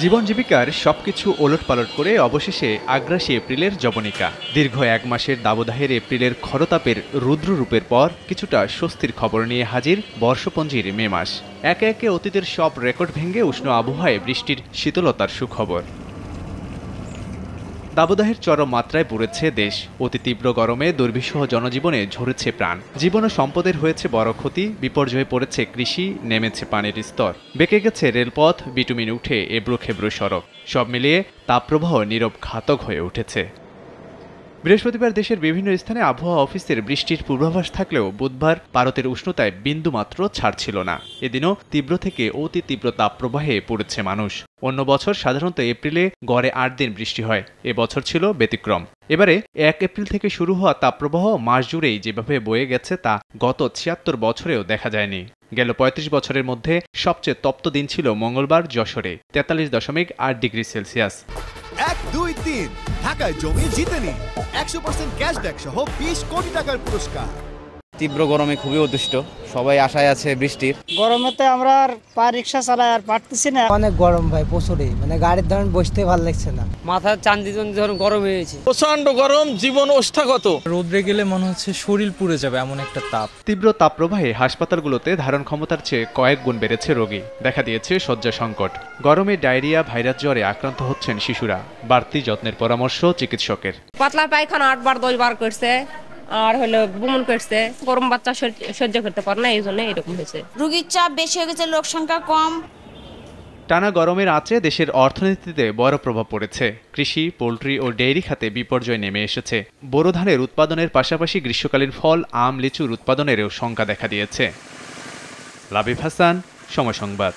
জীবন জীবিকার সবকিছু ওলটপালট করে অবশেষে আগ্রাসী এপ্রিলের জবনিকা। দীর্ঘ এক মাসের দাবদাহের এপ্রিলের খরতাপের রুদ্ররূপের পর কিছুটা স্বস্তির খবর নিয়ে হাজির বর্ষপঞ্জির মে মাস। একে একে অতীতের সব রেকর্ড ভেঙে উষ্ণ আবহাওয়ায় বৃষ্টির শীতলতার সুখবর। দাবদাহের চরম মাত্রায় পুড়েছে দেশ। অতি তীব্র গরমে দুর্বিষহ জনজীবনে ঝরেছে প্রাণ। জীবন ও সম্পদের হয়েছে বড় ক্ষতি, বিপর্যয়ে পড়েছে কৃষি, নেমেছে পানির স্তর, বেঁকে গেছে রেলপথ, বিটুমিন উঠে এবড়ো খেবড়ো সড়ক। সব মিলিয়ে তাপপ্রবাহ নীরব ঘাতক হয়ে উঠেছে। বৃহস্পতিবার দেশের বিভিন্ন স্থানে আবহাওয়া অফিসের বৃষ্টির পূর্বাভাস থাকলেও বুধবার ভারতের উষ্ণতায় বিন্দুমাত্র ছাড় ছিল না। এদিনও তীব্র থেকে অতি তীব্র তাপপ্রবাহে পড়েছে মানুষ। অন্য বছর সাধারণত এপ্রিলে গড়ে ৮ দিন বৃষ্টি হয়, এবছর ছিল ব্যতিক্রম। এবারে ১ এপ্রিল থেকে শুরু হওয়া তাপপ্রবাহ মাস জুড়েই যেভাবে বয়ে গেছে তা গত ৭৬ বছরেও দেখা যায়নি। গেল ৩৫ বছরের মধ্যে সবচেয়ে তপ্ত দিন ছিল মঙ্গলবার যশোরে ৪৩.৮ ডিগ্রি সেলসিয়াস। ১, ২, ৩ ঢাকায় জমি জিতে নিন ১০০% ক্যাশব্যাক সহ ২০ কোটি টাকার পুরস্কার। তীব্র গরমে খুবই অতিষ্ঠ, সবাই আশায় আছে বৃষ্টির। গরমেতে আমরা আর রিক্সা চালাই আর পারতেছি না। অনেক গরম ভাই, প্রচুরই, গাড়ির ধরুন বসতে ভালো লাগছে না। মাথার চান্দি ধরুন গরম হয়েছে, প্রচন্ড গরম, জীবন ওষ্ঠাগত। রোদ্রে গেলে মনে হচ্ছে শরীর পুড়ে যাবে, এমন একটা তাপ। তীব্র তাপপ্রবাহে হাসপাতালগুলোতে ধারণ ক্ষমতার চেয়ে কয়েক গুণ বেড়েছে রোগী, দেখা দিয়েছে শয্যা সংকট। গরমে ডায়রিয়া, ভাইরাস জ্বরে আক্রান্ত হচ্ছেন শিশুরা। বাড়তি যত্নের পরামর্শ চিকিৎসকের। পাতলা পায়খানা ৮ বার ১০ বার করছে, আর হলো বুমন করছে। গরম বাচ্চা সহ্য করতে পারে না, এই জন্য এরকম হয়েছে। রোগীর চাপ বেশি হয়ে গেছে, লোক সংখ্যা কম। টানা গরমের আঁচে দেশের অর্থনীতিতে বড় প্রভাব পড়েছে। কৃষি, পোল্ট্রি ও ডেইরি খাতে বিপর্যয় নেমে এসেছে। বোরো ধানের উৎপাদনের পাশাপাশি গ্রীষ্মকালীন ফল, আম, লিচুর উৎপাদনেরও শঙ্কা দেখা দিয়েছে। লাবিব হাসান, সময় সংবাদ।